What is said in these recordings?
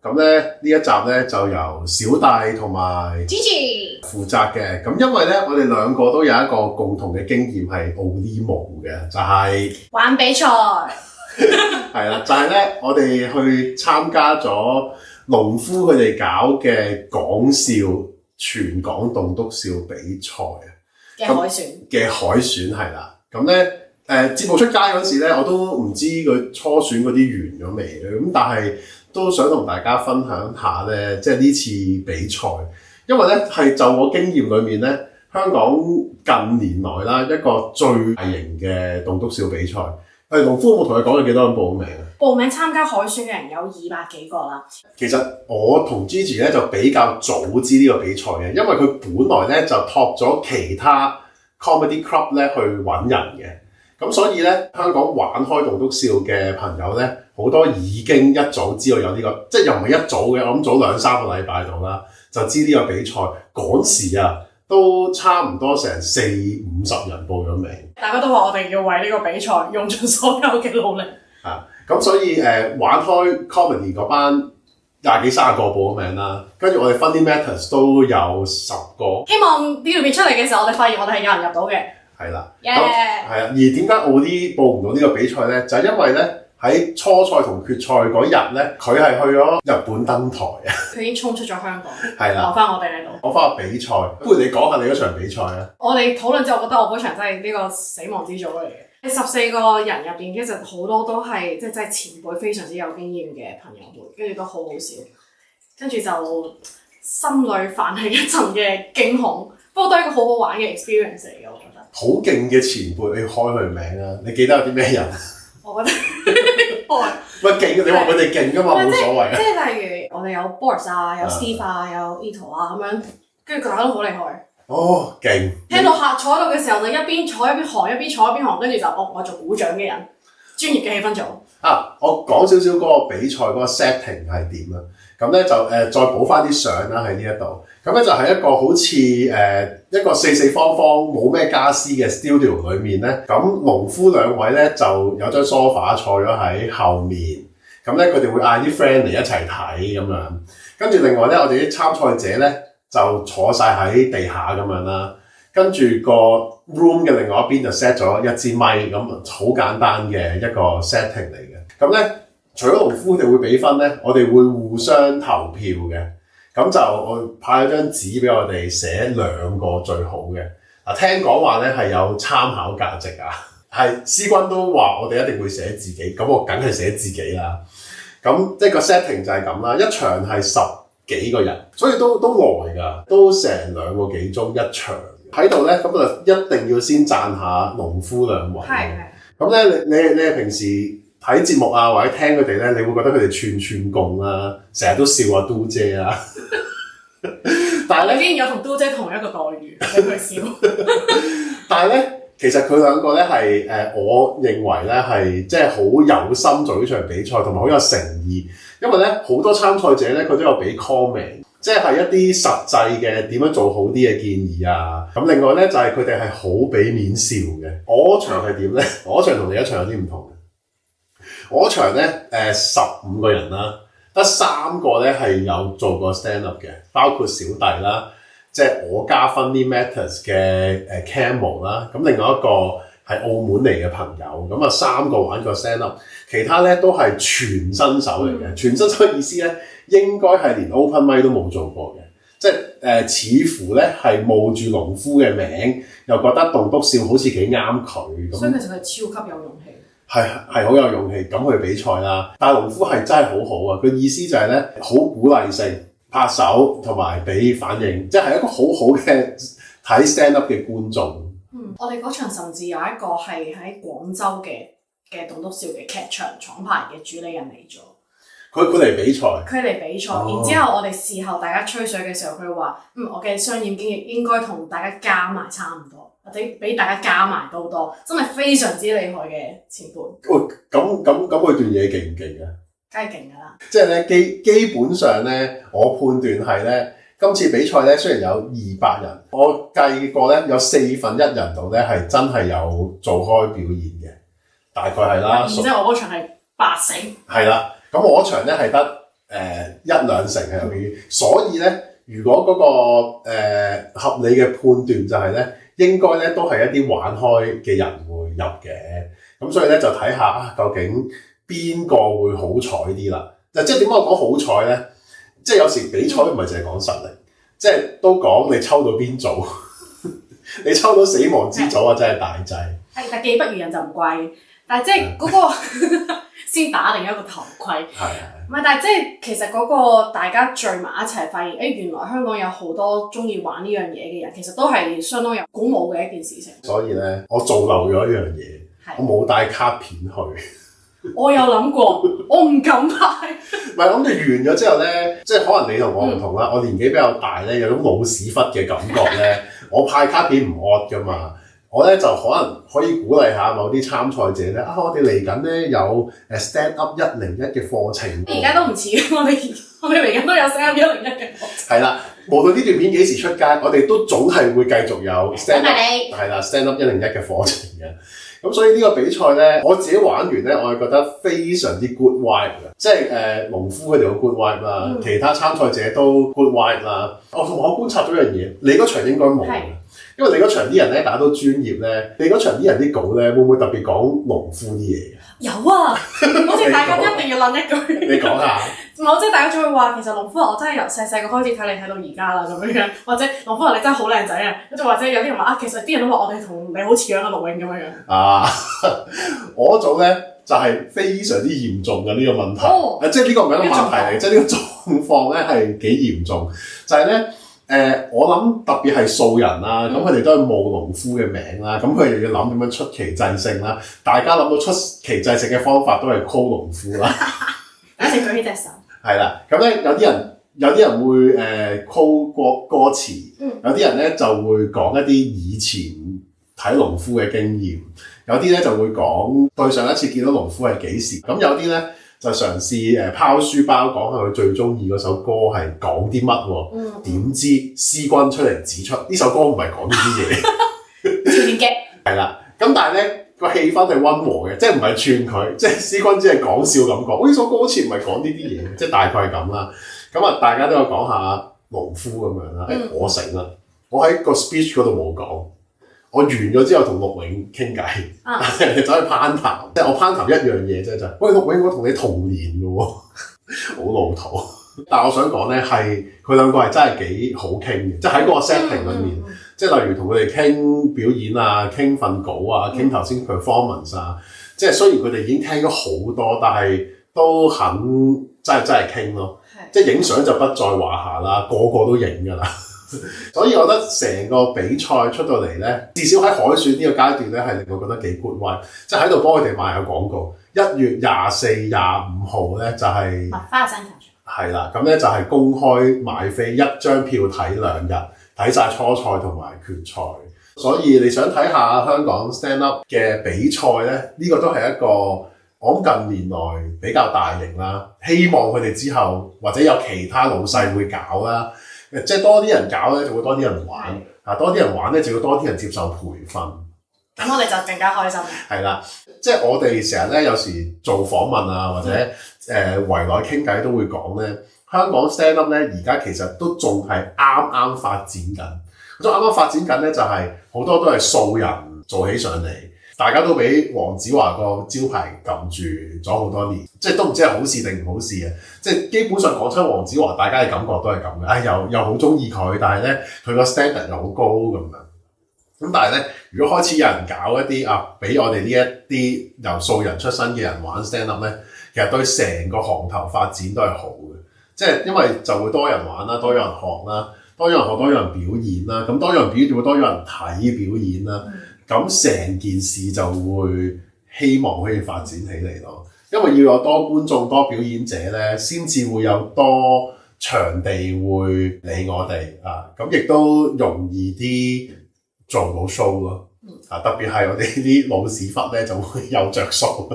咁咧呢一集咧就由小弟同埋 Gigi 負責嘅。咁因為咧我哋兩個都有一個共同嘅經驗係奧利冇嘅，就係、玩比賽。係啦，就係咧我哋去參加咗農夫佢哋搞嘅講笑全港棟篤笑比賽啊嘅海選係啦。咁咧節目出街嗰時咧，我都唔知佢初選嗰啲完咗未嘅，咁但係都想同大家分享下咧，即係呢次比賽，因為咧係就我經驗裏面咧，香港近年來啦一個最大型嘅棟篤笑比賽。農夫有冇同佢講有幾多人報名啊？報名參加海選嘅人有200幾個啦。其實我同 Gigi 咧就比較早知呢個比賽嘅，因為佢本來咧就託咗其他 comedy club 咧去揾人嘅，咁所以咧香港玩開棟篤笑嘅朋友咧，好多已經一早知道有呢個，即係又唔係一早嘅，我諗早2-3個禮拜度啦，就知呢個比賽嗰時啊。都差唔多成40-50人報咗名，大家都話我哋要為呢個比賽用盡所有嘅努力。咁所以玩開 comedy 嗰班20幾30個報咗名啦，跟住我哋 Funny Matters 都有10個。希望呢條片出嚟嘅時候，我哋發現我哋係有人入到嘅。係啦，係啊，而點解奧利報唔到呢個比賽咧？就係因為咧。喺初賽同決賽嗰日咧，佢係去咗日本登台啊！佢已經衝出咗香港，係啦，留翻我哋喺度。講翻個比賽，不如你講下你嗰場比賽啊！我哋討論之後，覺得我嗰場真係呢個死亡之組嚟嘅。14個人入邊，其實好多都係即係前輩，非常之有經驗嘅朋友們，跟住都好好笑，跟住就心裏泛起一陣嘅驚恐。不過都係一個好好玩嘅 experience 嚟嘅，我覺得。好勁嘅前輩，你要開佢名啊！你記得有啲咩人？我覺得喂勁，你話佢哋勁㗎嘛，冇所謂啊！即係例如我哋有 Boris 啊，有 Steve 啊，有 Ito 啊咁樣，跟住大家都好厲害。哦，勁！聽到客坐喺度嘅時候，就一邊坐一邊行，一邊坐一邊行，跟住就我做鼓掌嘅人，專業嘅氣氛組。我講少少嗰個比賽嗰個 setting 係點啊？咁咧就再補翻啲相啦喺呢一度。咁咧就係一個好似一個四四方方冇咩家私嘅 studio 裏面咧，咁農夫兩位咧就有張 sofa 坐咗喺後面，咁咧佢哋會嗌啲 friend 嚟一齊睇咁樣，跟住另外咧我哋啲參賽者咧就坐晒喺地下咁樣啦，跟住個 room 嘅另外一邊就 set 咗一支咪，咁好簡單嘅一個 setting 嚟嘅。咁咧除咗農夫佢哋會俾分咧，我哋會互相投票嘅。咁就我派咗張紙俾我哋寫2個最好嘅。聽講話咧係有參考價值啊，係思君都話我哋一定會寫自己，咁我梗係寫自己啦。咁即係個 setting 就係咁啦，一場係10幾個人，所以都耐㗎，都成2個幾鐘一場。喺度咧，咁就一定要先讚下農夫兩位。係。咁咧，你係平時睇節目啊，或者聽佢哋咧，你會覺得佢哋串串共啊，成日都笑阿嘟姐啊。但係咧，竟然有同嘟姐同一個待遇，俾佢笑。但係咧，其實佢兩個咧係我認為咧係即係好有心做呢場比賽，同埋好有誠意。因為咧好多參賽者咧，佢都有俾 comment， 即係一啲實際嘅點樣做好啲嘅建議啊。咁另外咧就係佢哋係好俾面笑嘅。我場係點咧？我場同你一場有啲唔同嘅。我場咧15個人啦，得3個咧係有做過 stand up 嘅，包括小弟啦，即係我加 Funny Matters 嘅Camel 啦，咁另外一個係澳門嚟嘅朋友，咁啊3個玩過 stand up， 其他咧都係全新手嚟嘅。全新手嘅意思咧，應該係連 open mic 都冇做過嘅，即係似乎咧係冒住農夫嘅名，又覺得棟篤笑好似幾啱佢咁。所以其實佢超級有勇氣。係好有勇氣咁去比賽啦，但係農夫係真係好好啊！佢意思就係咧好鼓勵性拍手同埋俾反應，即係一個好好嘅睇 stand up 嘅觀眾。我哋嗰場甚至有一個係喺廣州嘅棟篤笑嘅劇場廠牌嘅主理人嚟咗。佢嚟比賽。佢嚟比賽，然之後我哋事後大家吹水嘅時候，佢話：我嘅商業經驗應該同大家加埋差唔多。或者俾大家加埋都多，真係非常之厲害嘅前輩。咁佢段嘢勁唔勁啊？梗係勁㗎啦！即係咧基本上咧，我判斷係咧，今次比賽咧雖然有200人，我計過咧有1/4人度咧係真係有做開表演嘅，大概係啦。然之後我嗰場係80%。係啦，咁我嗰場咧係得一兩成係有表演。所以咧，如果嗰、個、合理嘅判斷就係咧，應該咧都係一啲玩開嘅人會入嘅。咁所以咧就睇下究竟邊個會好彩啲啦。即係點解我講好彩咧？即係有時比賽唔係淨係講實力，即係都講你抽到邊組。你抽到死亡之組啊，真係大劑。係，但技不如人就唔怪嘅。但係即係嗰個先打另一個頭盔。係。唔係，但係即係其實嗰個大家聚埋一齊，發現原來香港有好多中意玩呢樣嘢嘅人，其實都係相當有鼓舞嘅一件事情。所以咧，我做漏咗一樣嘢，我冇帶卡片去。我有諗過，我唔敢派。唔係，咁你完咗之後咧，即係可能你同我唔同啦。我年紀比較大咧，有種老屎忽嘅感覺咧。我派卡片唔惡噶嘛，我咧就可能可以鼓勵下某啲參賽者咧。我哋嚟緊咧有Stand Up 101嘅課程。而家都唔似嘅，我哋嚟緊都有 Stand Up 101嘅課程。係啦，無論呢段片幾時出街，我哋都總係會繼續有 Stand Up 係啦 Stand Up 101嘅課程嘅。咁所以呢個比賽咧，我自己玩完咧，我係覺得非常之 good vibe 嘅，即係農夫佢哋好 good vibe 啦，其他參賽者都 good vibe 啦。同埋我觀察咗一樣嘢，你嗰場應該冇嘅，因為你嗰場啲人咧大家都專業咧，你嗰場啲人啲稿咧會唔會特別講農夫啲嘢嘅？有啊，好似大家一定要諗一句。你講下。我即係大家就會話，其實農夫我真係由細個開始睇你睇到而家啦咁樣，或者農夫你真係好靚仔啊，跟住或者有啲人話其實啲人都話我哋同你好似樣啊，陸永咁樣。我組咧就係非常之嚴重嘅呢個問題，即係呢個唔係一個問題嚟，即係呢個狀況咧係幾嚴重，就係咧。我諗特別係素人啦，咁佢哋都係冒農夫嘅名啦，咁佢哋要諗點樣出奇制勝啦。大家諗到出奇制勝嘅方法都係 call 農夫啦。一齊舉起隻手。係啦，咁咧有啲人會call 歌詞，有啲人咧就會講一啲以前睇農夫嘅經驗，有啲咧就會講對上一次見到農夫係幾時，咁有啲咧。就嘗試拋書包講下佢最中意嗰首歌係講啲乜喎？點知思君出嚟指出呢首歌唔係講呢啲嘢，串嘅係啦。咁但係咧個氣氛係溫和嘅，即係唔係串佢，即係思君只係講笑咁講。呢首歌好似唔係講呢啲嘢，即係大概係咁啦。咁啊，大家都有講下農夫咁樣啦。我醒啦，我喺個 speech 嗰度冇講。我完咗之後同陸永傾偈，走去攀談，即係我攀談一樣嘢啫，就係喂陸永，我同你同年嘅喎，好老土。但係我想講咧，係佢兩個係真係幾好傾嘅，即係喺嗰個 setting 裏面，即係例如同佢哋傾表演啊、傾份稿啊、傾頭先 performance 啊，即係雖然佢哋已經聽咗好多，但係都肯真係傾咯。即係影相就不在話下啦，個個都影㗎啦。所以我覺得成個比賽出到嚟咧，至少喺海選呢個階段咧，係令我覺得幾 good vibe，即係喺度幫佢哋賣下廣告。1月24、25號咧就係麥花臣球場，係啦，咁咧就係公開買飛一張票睇2日，睇晒初賽同埋決賽。所以你想睇下香港 stand up 嘅比賽咧，呢個都係一個我諗近年來比較大型啦。希望佢哋之後或者有其他老細會搞啦。即係多啲人搞咧，就會多啲人玩。多啲人玩咧，就要多啲人接受培訓。咁我哋就更加開心。係啦，即係我哋成日咧，有時做訪問啊，或者圍內傾偈都會講咧，香港 stand up 咧而家其實都仲係啱啱發展緊。咁啱啱發展緊咧，就係好多都係素人做起上嚟。大家都俾黃子華個招牌撳住咗好多年，即係都唔知係好事定唔好事嘅。即係基本上講親黃子華，大家嘅感覺都係咁嘅。又好中意佢，但係咧佢個 standard 又好高咁樣。咁但係咧，如果開始有人搞一啲俾我哋呢一啲由素人出身嘅人玩 stand up 咧，其實對成個行頭發展都係好嘅。即係因為就會多人玩啦，多有人學啦，多有人學，多有人表演啦。咁多有人表演就會多有人睇表演啦。咁成件事就會希望可以發展起嚟咯，因為要有多觀眾、多表演者咧，先至會有多場地會理我哋咁亦都容易啲做到 show 咯。特別係我哋啲老屎忽咧就會有着數，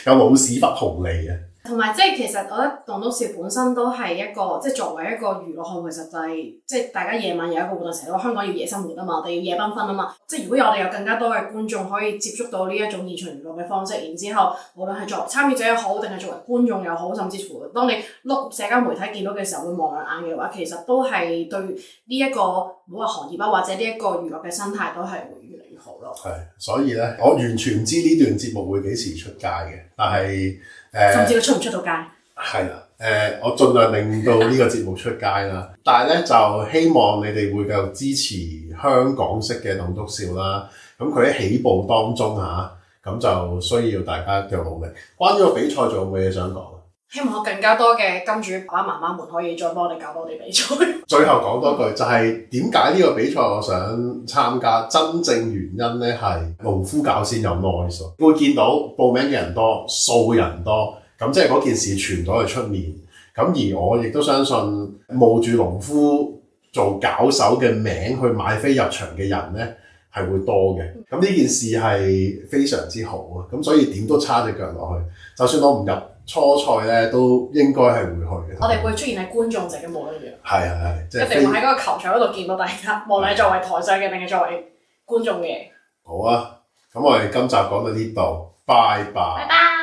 有老屎忽紅利嘅。同埋即係其實我覺得棟篤笑本身都係一個即係作為一個娛樂項目，其實就係即係大家夜晚有一個活動，成日都話香港要夜生活啊嘛，我哋要夜繽紛啊嘛。即係如果我哋有更加多嘅觀眾可以接觸到呢一種現場娛樂嘅方式，然之後無論係作為參與者又好，定係作為觀眾又好，甚至乎當你碌社交媒體見到嘅時候會望兩眼嘅話，其實都係對呢一個唔好話行業啊，或者呢一個娛樂嘅生態都係會越嚟越好咯。係，所以咧，我完全唔知呢段節目會幾時出街嘅，但係甚至佢出唔出到街？係啦，我盡量令到呢個節目出街啦。但係咧，就希望你哋會繼續支持香港式嘅棟篤笑啦。咁佢喺起步當中咁就需要大家嘅努力。關於個比賽，仲有冇嘢想講？希望有更加多嘅金主爸爸媽媽們可以再幫我哋搞多啲比賽。最後講多句，就係點解呢個比賽我想參加？真正原因咧係農夫教先有 noise， 會見到報名嘅人多，數人多，咁即係嗰件事傳咗去出面。咁而我亦都相信冒住農夫做搞手嘅名去買飛入場嘅人咧係會多嘅。咁呢件事係非常之好啊！咁所以點都叉隻腳落去，就算我唔入初賽咧，都應該係會去嘅。我哋會出現喺觀眾席嘅無論如何。係，即係一定會喺嗰個球場嗰度見到大家，無論係作為台上嘅定係作為觀眾嘅。好啊，咁我哋今集講到呢度，拜拜。拜拜。